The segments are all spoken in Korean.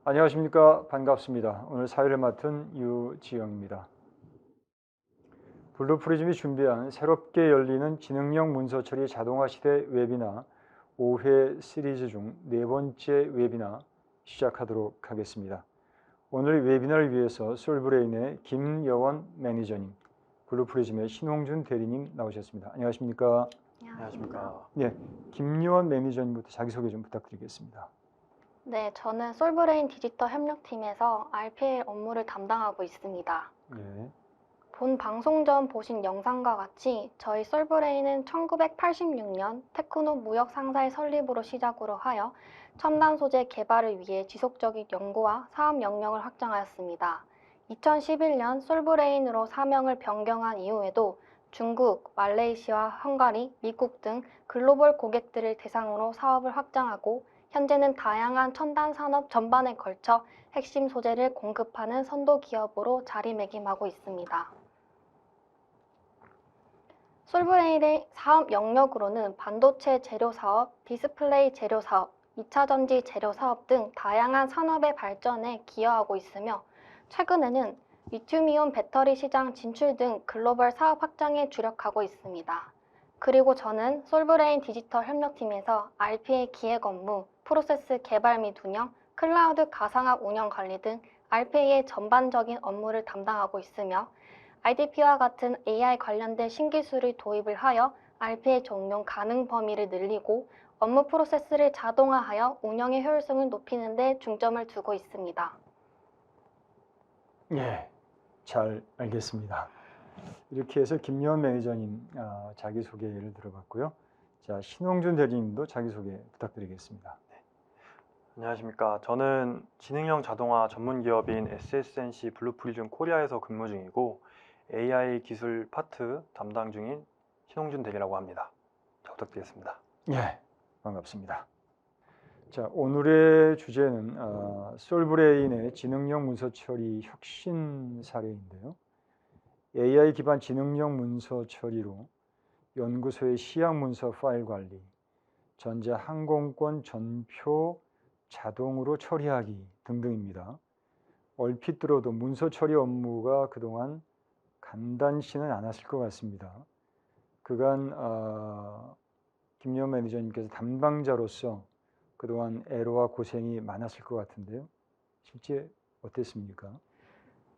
안녕하십니까. 반갑습니다. 오늘 사회를 맡은 유지영입니다. 블루프리즘이 준비한 새롭게 열리는 지능형 문서 처리 자동화 시대 웨비나 5회 시리즈 중 네 번째 웨비나 시작하도록 하겠습니다. 오늘 웨비나를 위해서 솔브레인의 김여원 매니저님, 블루프리즘의 신홍준 대리님 나오셨습니다. 안녕하십니까? 안녕하십니까. 네, 김여원 매니저님부터 자기소개 좀 부탁드리겠습니다. 네, 저는 솔브레인 디지털 협력팀에서 RPA 업무를 담당하고 있습니다. 예. 본 방송 전 보신 영상과 같이 저희 솔브레인은 1986년 테크노 무역 상사의 설립으로 시작으로 하여 첨단 소재 개발을 위해 지속적인 연구와 사업 영역을 확장하였습니다. 2011년 솔브레인으로 사명을 변경한 이후에도 중국, 말레이시아, 헝가리, 미국 등 글로벌 고객들을 대상으로 사업을 확장하고 현재는 다양한 첨단 산업 전반에 걸쳐 핵심 소재를 공급하는 선도 기업으로 자리매김하고 있습니다. 솔브레인의 사업 영역으로는 반도체 재료 사업, 디스플레이 재료 사업, 2차 전지 재료 사업 등 다양한 산업의 발전에 기여하고 있으며 최근에는 리튬이온 배터리 시장 진출 등 글로벌 사업 확장에 주력하고 있습니다. 그리고 저는 솔브레인 디지털 협력팀에서 RPA 기획 업무, 프로세스 개발 및 운영, 클라우드 가상화 운영 관리 등 RPA의 전반적인 업무를 담당하고 있으며 IDP와 같은 AI 관련된 신기술을 도입을 하여 RPA 적용 가능 범위를 늘리고 업무 프로세스를 자동화하여 운영의 효율성을 높이는 데 중점을 두고 있습니다. 예, 잘 알겠습니다. 이렇게 해서 김여원 매니저님 자기소개를 들어봤고요. 자, 신홍준 대리님도 자기소개 부탁드리겠습니다. 안녕하십니까. 저는 지능형 자동화 전문 기업인 SSNC 블루프리즘 코리아에서 근무 중이고 AI 기술 파트 담당 중인 신홍준 대리라고 합니다. 잘 부탁드리겠습니다. 예, 반갑습니다. 자, 오늘의 주제는 솔브레인의 지능형 문서 처리 혁신 사례인데요. AI 기반 지능형 문서 처리로 연구소의 시약 문서 파일 관리, 전자 항공권 전표 자동으로 처리하기 등등입니다. 얼핏 들어도 문서 처리 업무가 그동안 간단치는 않았을 것 같습니다. 그간 김여원 매니저님께서 담당자로서 그동안 애로와 고생이 많았을 것 같은데요. 실제 어땠습니까?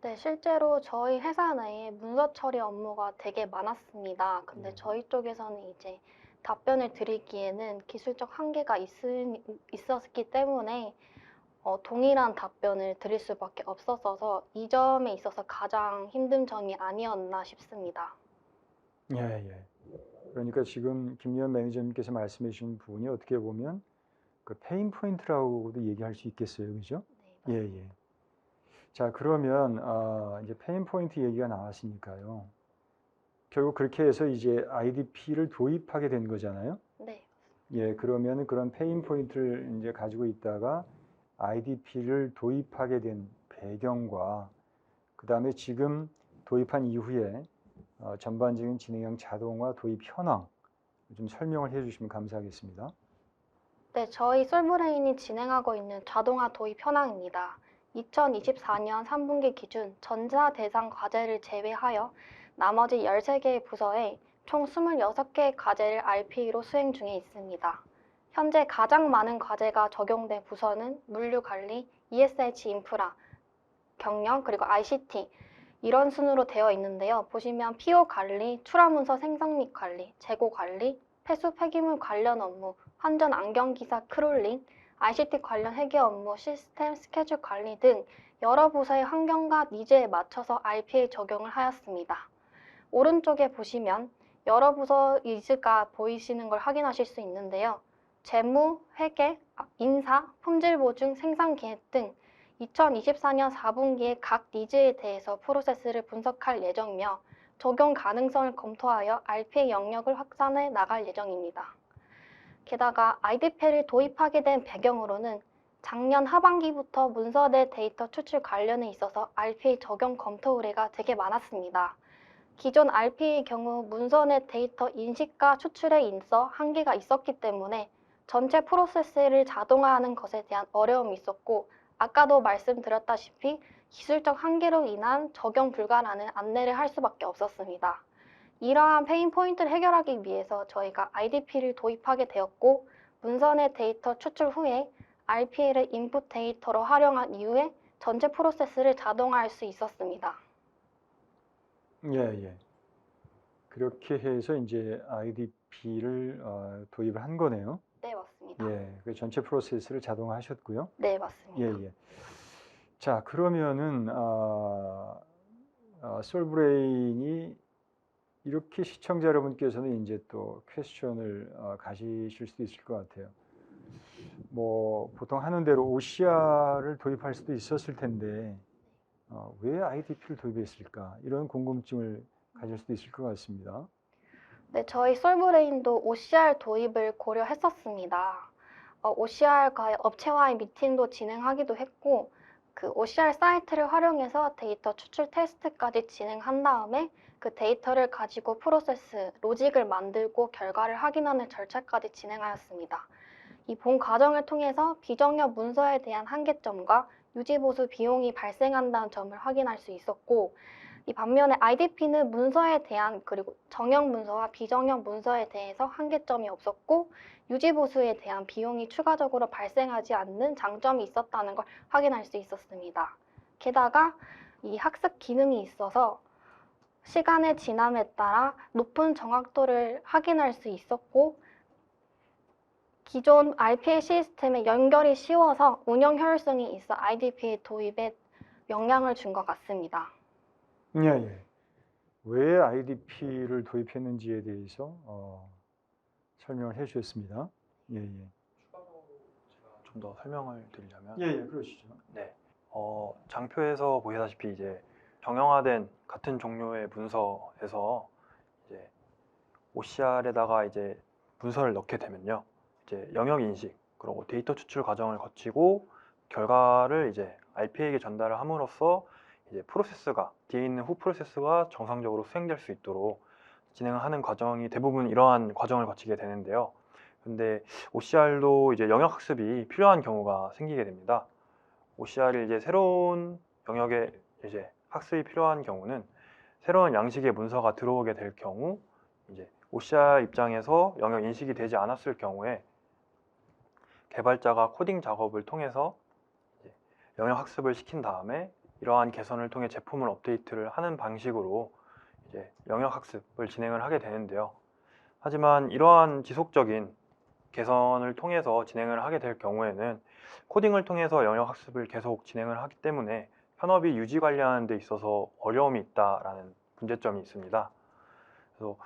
네, 실제로 저희 회사 내에 문서 처리 업무가 되게 많았습니다. 근데 저희 쪽에서는 이제 답변을 드리기에는 기술적 한계가 있었기 때문에 동일한 답변을 드릴 수밖에 없었어서 이 점에 있어서 가장 힘든 점이 아니었나 싶습니다. 예, 예. 그러니까 지금 김여원 매니저님께서 말씀해 주신 부분이 어떻게 보면 그 페인 포인트라고도 얘기할 수 있겠어요. 그죠? 네, 예, 예. 자, 그러면 이제 페인 포인트 얘기가 나왔으니까요. 결국 그렇게 해서 이제 IDP를 도입하게 된 거잖아요. 네, 예, 그러면 그런 페인 포인트를 이제 가지고 있다가 IDP를 도입하게 된 배경과 그다음에 지금 도입한 이후에 전반적인 지능형 자동화 도입 현황 좀 설명을 해주시면 감사하겠습니다. 네, 저희 솔브레인이 진행하고 있는 자동화 도입 현황입니다. 2024년 3분기 기준 전자 대상 과제를 제외하여 나머지 13개의 부서에 총 26개의 과제를 RPA로 수행 중에 있습니다. 현재 가장 많은 과제가 적용된 부서는 물류관리, ESH 인프라, 경영, 그리고 ICT 이런 순으로 되어 있는데요. 보시면 PO 관리, 출하문서 생성 및 관리, 재고 관리, 폐수 폐기물 관련 업무, 환전 안경기사 크롤링, ICT 관련 회계 업무, 시스템 스케줄 관리 등 여러 부서의 환경과 니즈에 맞춰서 RPA 적용을 하였습니다. 오른쪽에 보시면 여러 부서 니즈가 보이시는 걸 확인하실 수 있는데요. 재무, 회계, 인사, 품질 보증, 생산 계획 등 2024년 4분기에 각 니즈에 대해서 프로세스를 분석할 예정이며 적용 가능성을 검토하여 RPA 영역을 확산해 나갈 예정입니다. 게다가 IDP를 도입하게 된 배경으로는 작년 하반기부터 문서대 데이터 추출 관련에 있어서 RPA 적용 검토 의뢰가 되게 많았습니다. 기존 RPA의 경우 문서내 데이터 인식과 추출에 있어 한계가 있었기 때문에 전체 프로세스를 자동화하는 것에 대한 어려움이 있었고 아까도 말씀드렸다시피 기술적 한계로 인한 적용 불가라는 안내를 할 수밖에 없었습니다. 이러한 페인 포인트를 해결하기 위해서 저희가 IDP를 도입하게 되었고, 문서의 데이터 추출 후에 RPA를 인풋 데이터로 활용한 이후에 전체 프로세스를 자동화할 수 있었습니다. 예. 그렇게 해서 이제 IDP를 도입을 한 거네요. 네, 맞습니다. 예, 그 전체 프로세스를 자동화하셨고요. 네, 맞습니다. 예. 자, 그러면은 솔브레인이 이렇게 시청자 여러분께서는 이제 또 퀘스천을 가지실 수도 있을 것 같아요. 뭐 보통 하는 대로 OCR을 도입할 수도 있었을 텐데 왜 IDP를 도입했을까? 이런 궁금증을 가질 수도 있을 것 같습니다. 네, 저희 솔브레인도 OCR 도입을 고려했었습니다. OCR과의 업체와의 미팅도 진행하기도 했고, 그 OCR 사이트를 활용해서 데이터 추출 테스트까지 진행한 다음에 그 데이터를 가지고 프로세스, 로직을 만들고 결과를 확인하는 절차까지 진행하였습니다. 이 본 과정을 통해서 비정형 문서에 대한 한계점과 유지보수 비용이 발생한다는 점을 확인할 수 있었고, 이 반면에 IDP는 문서에 대한, 그리고 정형 문서와 비정형 문서에 대해서 한계점이 없었고, 유지보수에 대한 비용이 추가적으로 발생하지 않는 장점이 있었다는 걸 확인할 수 있었습니다. 게다가 이 학습 기능이 있어서 시간의 지남에 따라 높은 정확도를 확인할 수 있었고, 기존 RPA 시스템에 연결이 쉬워서 운영 효율성이 있어 IDP의 도입에 영향을 준 것 같습니다. 예. 왜 IDP를 도입했는지에 대해서 설명을 해주셨습니다. 예. 제가 좀 더 설명을 드리자면, 그러시죠. 네, 장표에서 보시다시피 이제 정형화된 같은 종류의 문서에서 이제 OCR에다가 이제 문서를 넣게 되면요, 이제 영역 인식 그리고 데이터 추출 과정을 거치고 결과를 이제 RPA에게 전달을 함으로써 이제 프로세스가 뒤에 있는 후 프로세스가 정상적으로 수행될 수 있도록 진행하는 과정이 대부분 이러한 과정을 거치게 되는데요. 근데 OCR도 이제 영역 학습이 필요한 경우가 생기게 됩니다. OCR이 이제 새로운 영역에 이제 학습이 필요한 경우는 새로운 양식의 문서가 들어오게 될 경우, 이제 OCR 입장에서 영역 인식이 되지 않았을 경우에 개발자가 코딩 작업을 통해서 이제 영역 학습을 시킨 다음에 이러한 개선을 통해 제품을 업데이트를 하는 방식으로 이제 영역 학습을 진행을 하게 되는데요. 하지만 이러한 지속적인 개선을 통해서 진행을 하게 될 경우에는 코딩을 통해서 영역 학습을 계속 진행을 하기 때문에 현업이 유지 관리하는 데 있어서 어려움이 있다라는 문제점이 있습니다. 그래서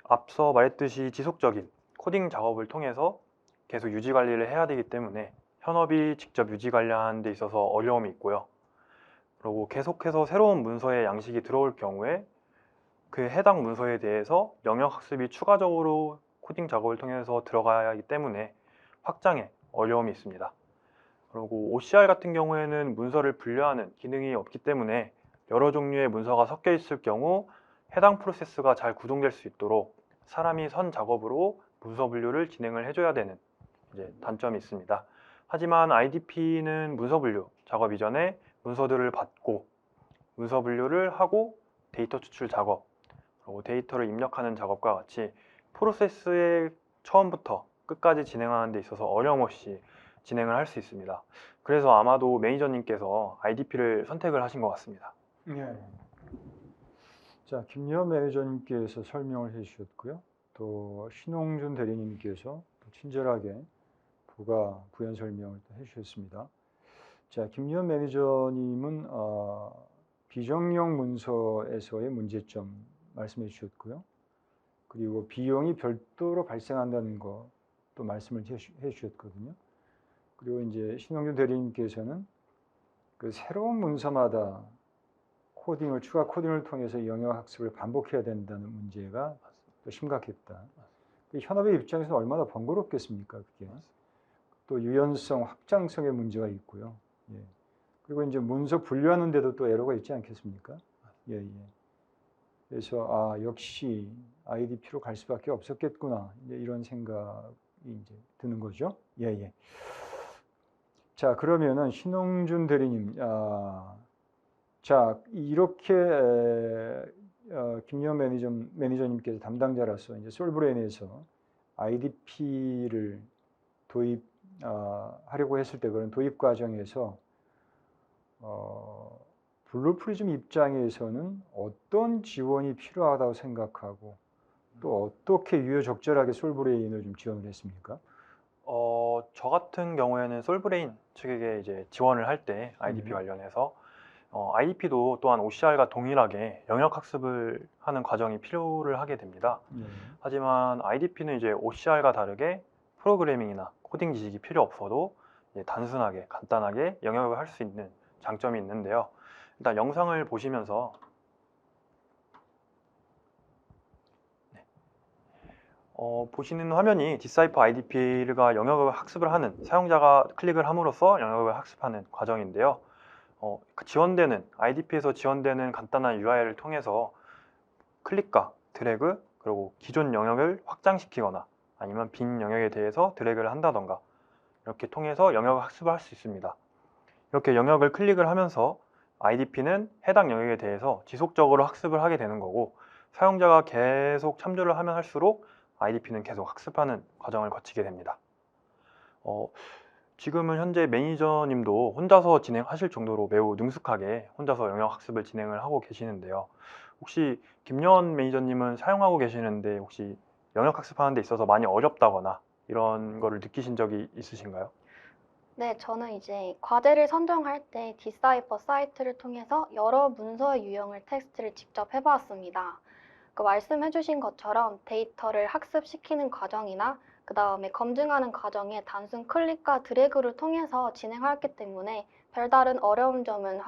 앞서 말했듯이 지속적인 코딩 작업을 통해서 계속 유지 관리를 해야 되기 때문에 현업이 직접 유지 관리하는 데 있어서 어려움이 있고요. 그리고 계속해서 새로운 문서의 양식이 들어올 경우에 그 해당 문서에 대해서 영역 학습이 추가적으로 코딩 작업을 통해서 들어가야 하기 때문에 확장에 어려움이 있습니다. 그리고 OCR 같은 경우에는 문서를 분류하는 기능이 없기 때문에 여러 종류의 문서가 섞여 있을 경우 해당 프로세스가 잘 구동될 수 있도록 사람이 선 작업으로 문서 분류를 진행을 해줘야 되는 이제 단점이 있습니다. 하지만 IDP는 문서 분류 작업 이전에 문서들을 받고 문서 분류를 하고 데이터 추출 작업, 그리고 데이터를 입력하는 작업과 같이 프로세스의 처음부터 끝까지 진행하는 데 있어서 어려움 없이 진행을 할 수 있습니다. 그래서 아마도 매니저님께서 IDP를 선택을 하신 것 같습니다. 예. 자, 김여한 매니저님께서 설명을 해주셨고요. 또 신홍준 대리님께서 또 친절하게 부연 설명을 또 해주셨습니다. 자, 김여한 매니저님은 비정형 문서에서의 문제점 말씀해 주셨고요. 그리고 비용이 별도로 발생한다는 거 또 말씀을 해 주셨거든요. 그리고 이제 신홍준 대리님께서는 그 새로운 문서마다 추가 코딩을 통해서 영역 학습을 반복해야 된다는 문제가 또 심각했다. 현업의 입장에서는 얼마나 번거롭겠습니까, 그게. 또 유연성, 확장성의 문제가 있고요. 예. 그리고 이제 문서 분류하는 데도 또 에러가 있지 않겠습니까? 예. 그래서 역시 IDP로 갈 수밖에 없었겠구나. 이제 이런 생각이 이제 드는 거죠. 예. 자, 그러면은 신홍준 대리님, 자, 이렇게 김여원 매니저님께서 담당자로서 이제 솔브레인에서 IDP를 하려고 했을 때 그런 도입 과정에서 블루프리즘 입장에서는 어떤 지원이 필요하다고 생각하고 또 어떻게 유효적절하게 솔브레인을 좀 지원을 했습니까? 저 같은 경우에는 솔브레인 측에게 이제 지원을 할 때 IDP 관련해서 IDP도 또한 OCR과 동일하게 영역 학습을 하는 과정이 필요를 하게 됩니다. 하지만 IDP는 이제 OCR과 다르게 프로그래밍이나 코딩 지식이 필요 없어도 이제 단순하게 간단하게 영역을 할 수 있는 장점이 있는데요. 일단 영상을 보시면서 보시는 화면이 디사이퍼 IDP가 영역을 학습을 하는 사용자가 클릭을 함으로써 영역을 학습하는 과정인데요. IDP에서 지원되는 간단한 UI를 통해서 클릭과 드래그 그리고 기존 영역을 확장시키거나 아니면 빈 영역에 대해서 드래그를 한다던가 이렇게 통해서 영역을 학습을 할 수 있습니다. 이렇게 영역을 클릭을 하면서 IDP는 해당 영역에 대해서 지속적으로 학습을 하게 되는 거고 사용자가 계속 참조를 하면 할수록 IDP는 계속 학습하는 과정을 거치게 됩니다. 지금은 현재 매니저님도 혼자서 진행하실 정도로 매우 능숙하게 혼자서 영역 학습을 진행을 하고 계시는데요. 혹시 김여원 매니저님은 사용하고 계시는데 혹시 영역 학습하는 데 있어서 많이 어렵다거나 이런 거를 느끼신 적이 있으신가요? 네, 저는 이제 과제를 선정할 때 디사이퍼 사이트를 통해서 여러 문서의 유형을 테스트를 직접 해보았습니다. 말씀해주신 것처럼 데이터를 학습시키는 과정이나 그 다음에 검증하는 과정에 단순 클릭과 드래그를 통해서 진행하였기 때문에 별다른 어려운 점은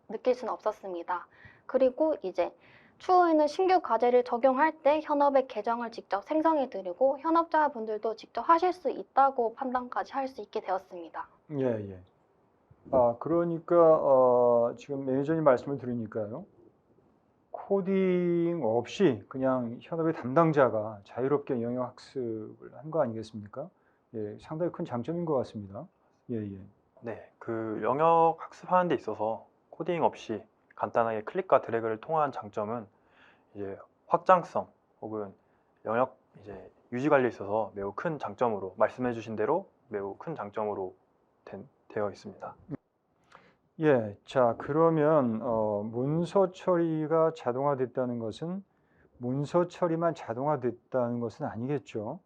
느낄 수는 없었습니다. 그리고 이제 추후에는 신규 과제를 적용할 때 현업의 계정을 직접 생성해드리고 현업자분들도 직접 하실 수 있다고 판단까지 할 수 있게 되었습니다. 예. 그러니까 지금 매니저님 말씀을 들으니까요. 코딩 없이 그냥 현업의 담당자가 자유롭게 영역 학습을 한 거 아니겠습니까? 예, 상당히 큰 장점인 것 같습니다. 예. 네, 그 영역 학습하는 데 있어서 코딩 없이 간단하게 클릭과 드래그를 통한 장점은 이제 확장성 혹은 영역 이제 유지 관리에 있어서 매우 큰 장점으로 말씀해 주신 대로 매우 큰 장점으로 되어 있습니다. 예, 자, 그러면 문서 처리가 자동화됐다는 것은 문서 처리만 자동화됐다는 것은 아니겠죠.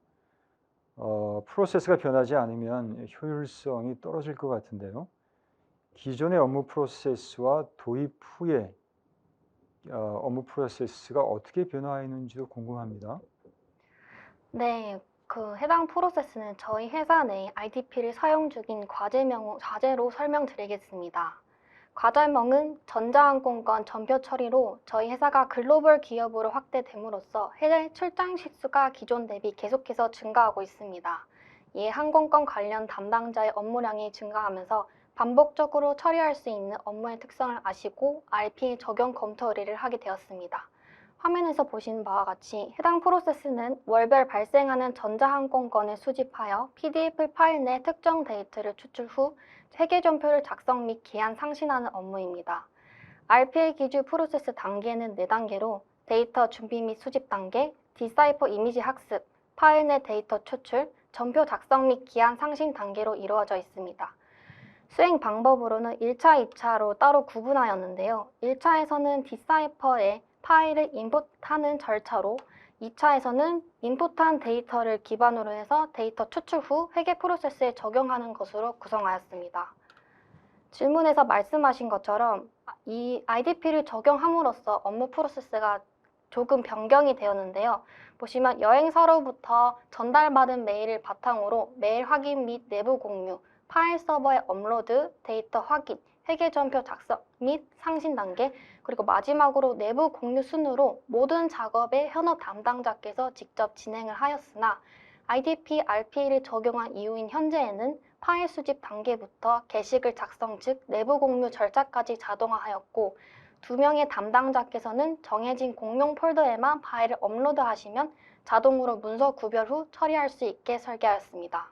프로세스가 변하지 않으면 효율성이 떨어질 것 같은데요. 기존의 업무 프로세스와 도입 후에 업무 프로세스가 어떻게 변화했는지도 궁금합니다. 네, 해당 프로세스는 저희 회사 내 IDP를 사용 중인 과제로 설명드리겠습니다. 과제명은 전자항공권 전표 처리로 저희 회사가 글로벌 기업으로 확대됨으로써 해외 출장 실수가 기존 대비 계속해서 증가하고 있습니다. 이에 항공권 관련 담당자의 업무량이 증가하면서 반복적으로 처리할 수 있는 업무의 특성을 아시고 RPA 적용 검토 의뢰를 하게 되었습니다. 화면에서 보시는 바와 같이 해당 프로세스는 월별 발생하는 전자항공권을 수집하여 PDF 파일 내 특정 데이터를 추출 후 회계전표를 작성 및 기한 상신하는 업무입니다. RPA 기준 프로세스 단계는 4단계로 데이터 준비 및 수집 단계, 디사이퍼 이미지 학습, 파일 내 데이터 추출, 전표 작성 및 기한 상신 단계로 이루어져 있습니다. 수행 방법으로는 1차, 2차로 따로 구분하였는데요. 1차에서는 디사이퍼에 파일을 인풋하는 절차로 2차에서는 인풋한 데이터를 기반으로 해서 데이터 추출 후 회계 프로세스에 적용하는 것으로 구성하였습니다. 질문에서 말씀하신 것처럼 이 IDP를 적용함으로써 업무 프로세스가 조금 변경이 되었는데요. 보시면 여행사로부터 전달받은 메일을 바탕으로 메일 확인 및 내부 공유, 파일 서버에 업로드, 데이터 확인, 회계전표 작성 및 상신 단계, 그리고 마지막으로 내부 공유 순으로 모든 작업에 현업 담당자께서 직접 진행을 하였으나 IDP, RPA를 적용한 이후인 현재에는 파일 수집 단계부터 게시글 작성 즉 내부 공유 절차까지 자동화하였고 2명의 담당자께서는 정해진 공용 폴더에만 파일을 업로드하시면 자동으로 문서 구별 후 처리할 수 있게 설계하였습니다.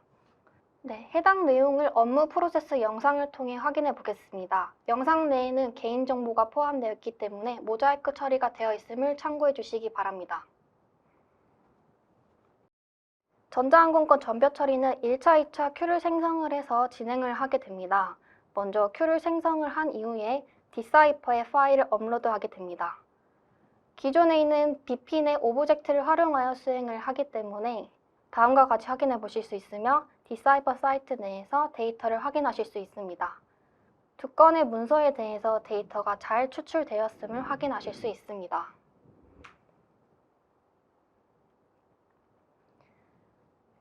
네, 해당 내용을 업무 프로세스 영상을 통해 확인해 보겠습니다. 영상 내에는 개인정보가 포함되어 있기 때문에 모자이크 처리가 되어 있음을 참고해 주시기 바랍니다. 전자항공권 전표 처리는 1차, 2차 큐를 생성을 해서 진행을 하게 됩니다. 먼저 큐를 생성을 한 이후에 디사이퍼에 파일을 업로드하게 됩니다. 기존에 있는 BP 내 오브젝트를 활용하여 수행을 하기 때문에 다음과 같이 확인해 보실 수 있으며 디사이퍼 사이트 내에서 데이터를 확인하실 수 있습니다. 두 건의 문서에 대해서 데이터가 잘 추출되었음을 확인하실 수 있습니다.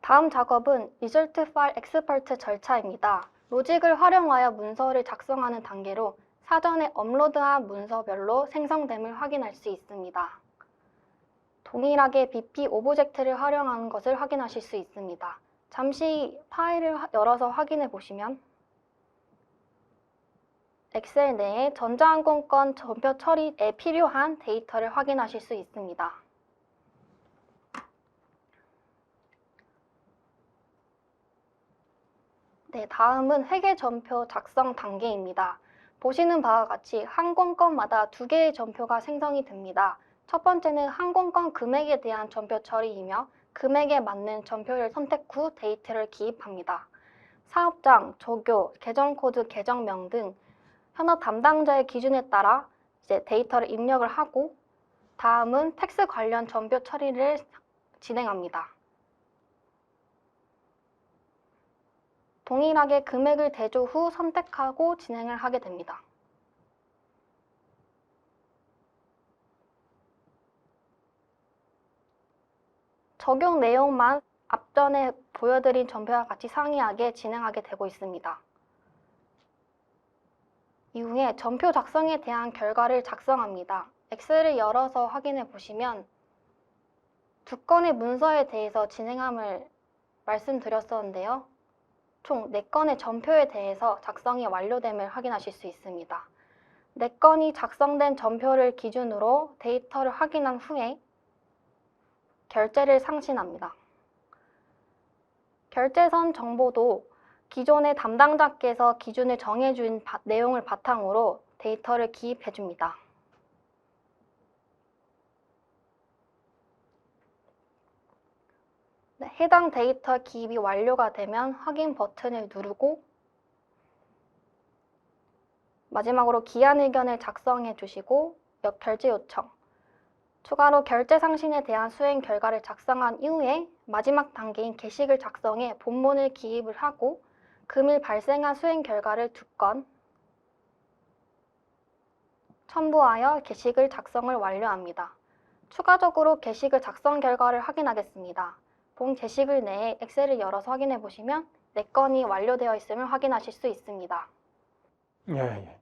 다음 작업은 리절트 파일 엑스퍼트 절차입니다. 로직을 활용하여 문서를 작성하는 단계로 사전에 업로드한 문서별로 생성됨을 확인할 수 있습니다. 동일하게 BP 오브젝트를 활용하는 것을 확인하실 수 있습니다. 잠시 파일을 열어서 확인해 보시면 엑셀 내에 전자항공권 전표 처리에 필요한 데이터를 확인하실 수 있습니다. 네, 다음은 회계 전표 작성 단계입니다. 보시는 바와 같이 항공권마다 두 개의 전표가 생성이 됩니다. 첫 번째는 항공권 금액에 대한 전표 처리이며 금액에 맞는 전표를 선택 후 데이터를 기입합니다. 사업장, 조교, 계정코드, 계정명 등 현업 담당자의 기준에 따라 이제 데이터를 입력을 하고 다음은 텍스 관련 전표 처리를 진행합니다. 동일하게 금액을 대조 후 선택하고 진행을 하게 됩니다. 적용 내용만 앞전에 보여드린 전표와 같이 상이하게 진행하게 되고 있습니다. 이후에 전표 작성에 대한 결과를 작성합니다. 엑셀을 열어서 확인해 보시면 두 건의 문서에 대해서 진행함을 말씀드렸었는데요. 총 4건의 전표에 대해서 작성이 완료됨을 확인하실 수 있습니다. 4건이 작성된 전표를 기준으로 데이터를 확인한 후에 결제를 상신합니다. 결제선 정보도 기존의 담당자께서 기준을 정해준 내용을 바탕으로 데이터를 기입해줍니다. 네, 해당 데이터 기입이 완료가 되면 확인 버튼을 누르고 마지막으로 기한 의견을 작성해 주시고 결제 요청, 추가로 결제 상신에 대한 수행 결과를 작성한 이후에 마지막 단계인 게시글 작성에 본문을 기입을 하고 금일 발생한 수행 결과를 2건 첨부하여 게시글 작성을 완료합니다. 추가적으로 게시글 작성 결과를 확인하겠습니다. 본 게시글 내에 엑셀을 열어서 확인해 보시면 4건이 완료되어 있음을 확인하실 수 있습니다. 예.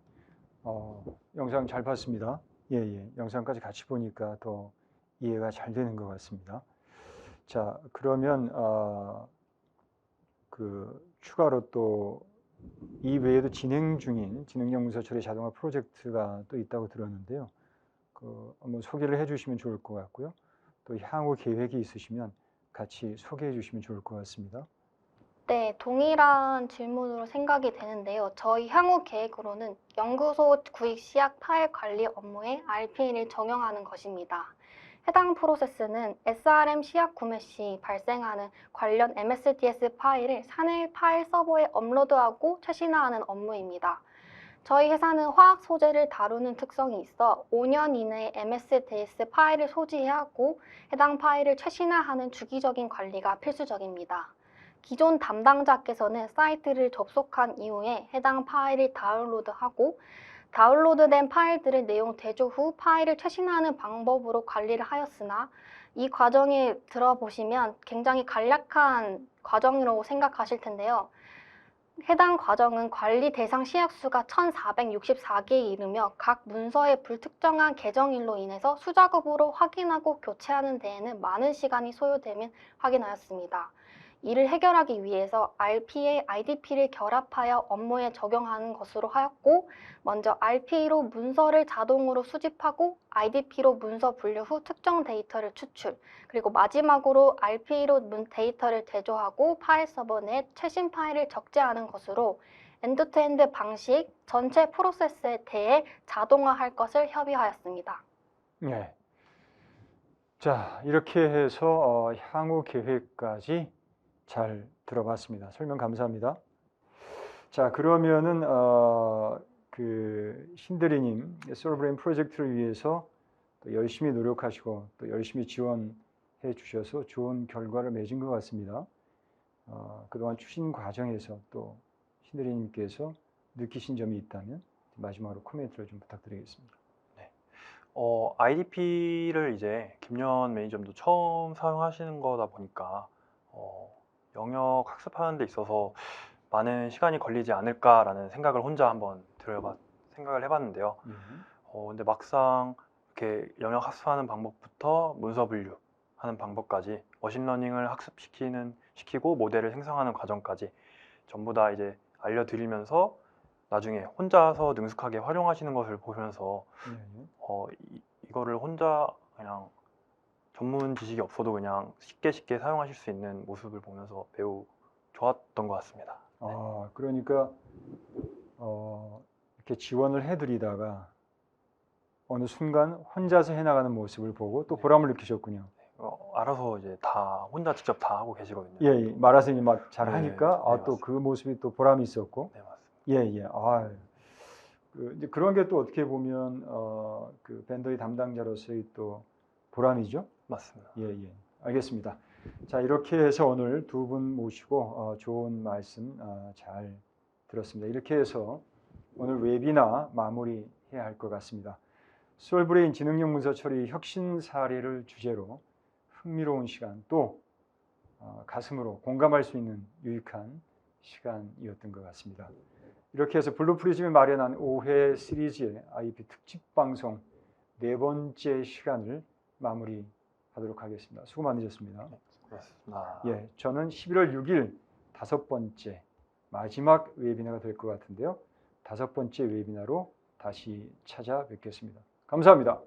영상 잘 봤습니다. 예. 영상까지 같이 보니까 더 이해가 잘 되는 것 같습니다. 자, 그러면 추가로 또 이 외에도 진행 중인 지능형 문서 처리 자동화 프로젝트가 또 있다고 들었는데요. 한번 소개를 해주시면 좋을 것 같고요. 또 향후 계획이 있으시면 같이 소개해 주시면 좋을 것 같습니다. 네, 동일한 질문으로 생각이 되는데요. 저희 향후 계획으로는 연구소 구익 시약 파일 관리 업무에 RPA를 적용하는 것입니다. 해당 프로세스는 SRM 시약 구매 시 발생하는 관련 MSDS 파일을 사내 파일 서버에 업로드하고 최신화하는 업무입니다. 저희 회사는 화학 소재를 다루는 특성이 있어 5년 이내에 MSDS 파일을 소지해야 하고 해당 파일을 최신화하는 주기적인 관리가 필수적입니다. 기존 담당자께서는 사이트를 접속한 이후에 해당 파일을 다운로드하고 다운로드된 파일들의 내용 대조 후 파일을 최신화하는 방법으로 관리를 하였으나 이 과정에 들어보시면 굉장히 간략한 과정이라고 생각하실 텐데요. 해당 과정은 관리 대상 시약수가 1464개에 이르며 각 문서의 불특정한 계정일로 인해서 수작업으로 확인하고 교체하는 데에는 많은 시간이 소요됨을 확인하였습니다. 이를 해결하기 위해서 RP에 IDP를 결합하여 업무에 적용하는 것으로 하였고, 먼저 RP로 문서를 자동으로 수집하고 IDP로 문서 분류 후 특정 데이터를 추출, 그리고 마지막으로 RP로 데이터를 대조하고 파일 서버 내 최신 파일을 적재하는 것으로 엔드투엔드 방식 전체 프로세스에 대해 자동화할 것을 협의하였습니다. 네. 자, 이렇게 해서 향후 계획까지 잘 들어봤습니다. 설명 감사합니다. 자, 그러면은 신대리님 솔브레인 프로젝트를 위해서 또 열심히 노력하시고 또 열심히 지원해 주셔서 좋은 결과를 맺은 것 같습니다. 그동안 추진 과정에서 또 신대리님께서 느끼신 점이 있다면 마지막으로 코멘트를 좀 부탁드리겠습니다. IDP를 이제 김연 매니저님도 처음 사용하시는 거다 보니까 영역 학습하는 데 있어서 많은 시간이 걸리지 않을까라는 생각을 혼자 한번 생각을 해봤는데요. 근데 막상 이렇게 영역 학습하는 방법부터 문서 분류하는 방법까지 머신러닝을 시키고 모델을 생성하는 과정까지 전부 다 이제 알려드리면서 나중에 혼자서 능숙하게 활용하시는 것을 보면서 이거를 혼자 그냥 전문 지식이 없어도 그냥 쉽게 사용하실 수 있는 모습을 보면서 매우 좋았던 것 같습니다. 그러니까 이렇게 지원을 해드리다가 어느 순간 혼자서 해나가는 모습을 보고 또 보람을 느끼셨군요. 알아서 이제 다 혼자 직접 다 하고 계시거든요. 예, 말하세요. 막 잘하니까 네, 또 그 모습이 또 보람이 있었고. 네, 맞습니다. 이제 그런 게 또 어떻게 보면 그 벤더의 담당자로서의 또 보람이죠. 맞습니다. 예, 알겠습니다. 자, 이렇게 해서 오늘 두 분 모시고 좋은 말씀 잘 들었습니다. 이렇게 해서 오늘 웨비나 마무리해야 할 것 같습니다. 솔브레인 지능형 문서 처리 혁신 사례를 주제로 흥미로운 시간 또 가슴으로 공감할 수 있는 유익한 시간이었던 것 같습니다. 이렇게 해서 블루프리즘이 마련한 5회 시리즈의 IEP 특집 방송 4번째 시간을 마무리하도록 하겠습니다. 수고 많으셨습니다. 그렇습니다. 예, 저는 11월 6일 5번째 마지막 웨비나가 될 것 같은데요. 5번째 웨비나로 다시 찾아뵙겠습니다. 감사합니다.